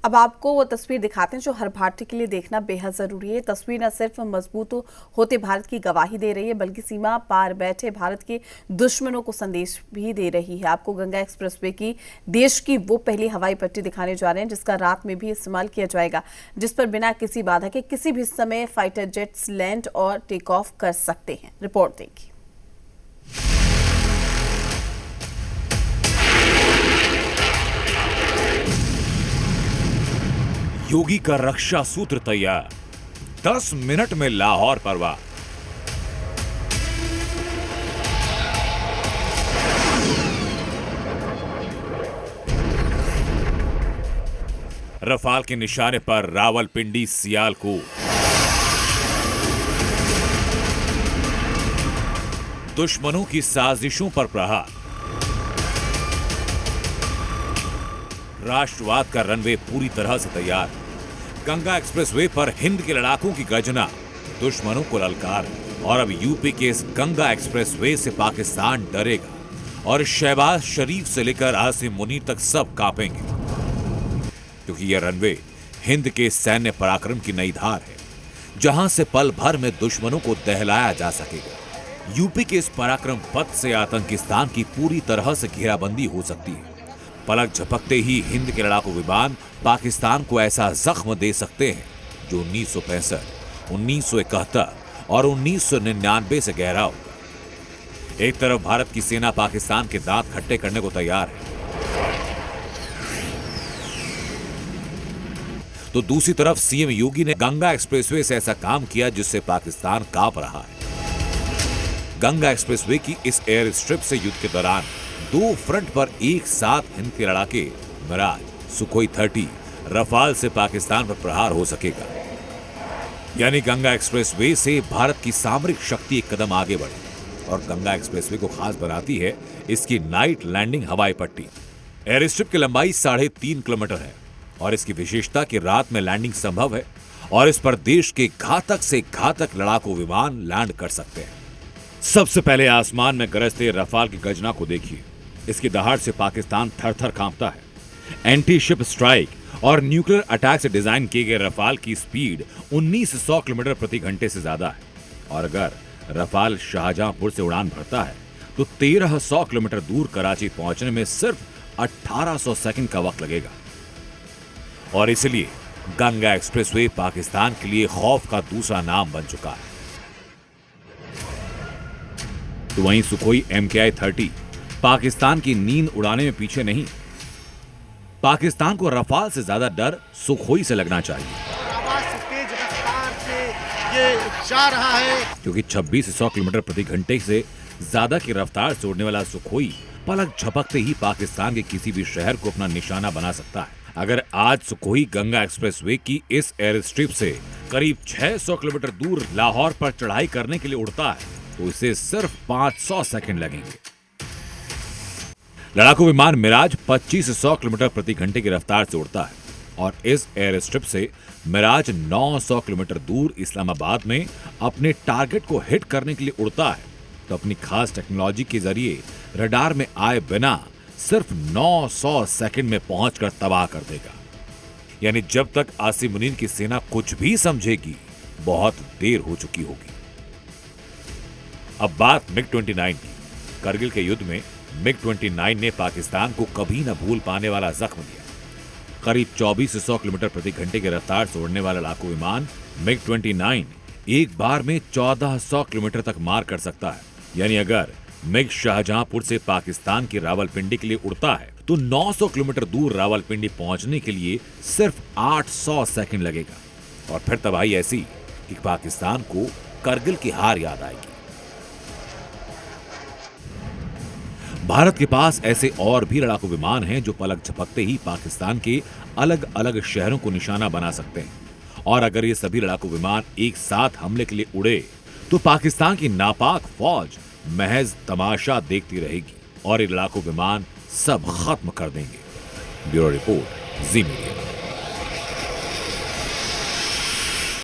अब आपको वो तस्वीर दिखाते हैं जो हर भारतीय के लिए देखना बेहद जरूरी है। तस्वीर न सिर्फ मजबूत होते भारत की गवाही दे रही है, बल्कि सीमा पार बैठे भारत के दुश्मनों को संदेश भी दे रही है। आपको गंगा एक्सप्रेसवे की देश की वो पहली हवाई पट्टी दिखाने जा रहे हैं जिसका रात में भी इस्तेमाल किया जाएगा, जिस पर बिना किसी बाधा के किसी भी समय फाइटर जेट्स लैंड और टेक ऑफ कर सकते हैं। रिपोर्ट देखिए। योगी का रक्षा सूत्र तैयार, 10 मिनट में लाहौर परवाह। रफाल के निशाने पर रावलपिंडी सियालकोट, दुश्मनों की साजिशों पर प्रहार। राष्ट्रवाद का रनवे पूरी तरह से तैयार। गंगा एक्सप्रेसवे पर हिंद के लड़ाकों की गर्जना, दुश्मनों को ललकार। और अब यूपी के इस गंगा एक्सप्रेसवे से पाकिस्तान डरेगा और शहबाज शरीफ से लेकर आसिम मुनीर तक सब कांपेंगे, क्योंकि यह रनवे हिंद के सैन्य पराक्रम की नई धार है, जहां से पल भर में दुश्मनों को दहलाया जा सकेगा। यूपी के इस पराक्रम पथ से आतंकिस्तान की पूरी तरह से घेराबंदी हो सकती है। पलक झपकते ही हिंद के लड़ाकू विमान पाकिस्तान को ऐसा जख्म दे सकते हैं जो 1965, 1971 और 1999 से गहरा होगा। एक तरफ भारत की सेना पाकिस्तान के दांत खट्टे करने को तैयार है, तो दूसरी तरफ सीएम योगी ने गंगा एक्सप्रेसवे से ऐसा काम किया जिससे पाकिस्तान कांप रहा है। गंगा एक्सप्रेसवे की इस एयर स्ट्रिप से युद्ध के दौरान दो फ्रंट पर एक साथ हिंद के लड़ाके मिराज, सुखोई 30, रफाल से पाकिस्तान पर प्रहार हो सकेगा। यानी गंगा एक्सप्रेसवे से भारत की सामरिक शक्ति एक कदम आगे बढ़ी। और गंगा एक्सप्रेसवे को खास बनाती है इसकी नाइट लैंडिंग हवाई पट्टी। एयर स्ट्रिप की लंबाई 3.5 किलोमीटर है और इसकी विशेषता कि रात में लैंडिंग संभव है और इस पर देश के घातक से घातक लड़ाकू विमान लैंड कर सकते हैं। सबसे पहले आसमान में गरजते रफाल की गर्जना को देखिए। इसकी दहाड़ से पाकिस्तान थर-थर कांपता है। एंटी शिप स्ट्राइक और न्यूक्लियर अटैक से डिजाइन किए गए रफाल की स्पीड 1900 किलोमीटर प्रति घंटे से ज्यादा है और अगर रफाल शाहजहांपुर से उड़ान भरता है तो 1300 किलोमीटर दूर कराची पहुंचने में सिर्फ 1800 सेकंड का वक्त लगेगा। और इसलिए गंगा एक्सप्रेसवे पाकिस्तान के लिए खौफ का दूसरा नाम बन चुका है। तो वहीं सुखोई MKI 30 पाकिस्तान की नींद उड़ाने में पीछे नहीं। पाकिस्तान को रफाल से ज्यादा डर सुखोई से लगना चाहिए। आवाज से तेज रफ्तार से ये जा रहा है, क्योंकि 2600 किलोमीटर प्रति घंटे से ज्यादा की रफ्तार से उड़ने वाला सुखोई पलक झपकते ही पाकिस्तान के किसी भी शहर को अपना निशाना बना सकता है। अगर आज सुखोई गंगा एक्सप्रेसवे की इस एयर स्ट्रिप से करीब 600 किलोमीटर दूर लाहौर पर चढ़ाई करने के लिए उड़ता है तो इसे सिर्फ 500 सेकंड लगेंगे। लड़ाकू विमान मिराज 2500 किलोमीटर प्रति घंटे की रफ्तार से उड़ता है और इस एयर स्ट्रिप से मिराज 900 किलोमीटर दूर इस्लामाबाद में अपने टारगेट को हिट करने के लिए उड़ता है तो अपनी खास टेक्नोलॉजी के जरिए रडार में आए बिना सिर्फ 900 सेकंड में पहुंचकर तबाह कर देगा। यानी जब तक आसिम मुनीर की सेना कुछ भी समझेगी बहुत देर हो चुकी होगी। अब बात MiG-29 की। करगिल के युद्ध में MiG-29 ने पाकिस्तान को कभी न भूल पाने वाला जख्म दिया। करीब 2400 किलोमीटर प्रति घंटे की रफ्तार से उड़ने वाला लड़ाकू विमान MiG-29 एक बार में 1400 किलोमीटर तक मार कर सकता है। यानी अगर MiG शाहजहांपुर से पाकिस्तान की रावलपिंडी के लिए उड़ता है तो 900 किलोमीटर दूर रावलपिंडी पहुंचने के लिए सिर्फ 800 सेकंड लगेगा। और फिर तबाही ऐसी कि पाकिस्तान को करगिल की हार याद आएगी। भारत के पास ऐसे और भी लड़ाकू विमान हैं जो पलक झपकते ही पाकिस्तान के अलग अलग शहरों को निशाना बना सकते हैं। और अगर ये सभी लड़ाकू विमान एक साथ हमले के लिए उड़े तो पाकिस्तान की नापाक फौज महज तमाशा देखती रहेगी और ये लड़ाकू विमान सब खत्म कर देंगे। ब्यूरो रिपोर्ट, जी मीडिया।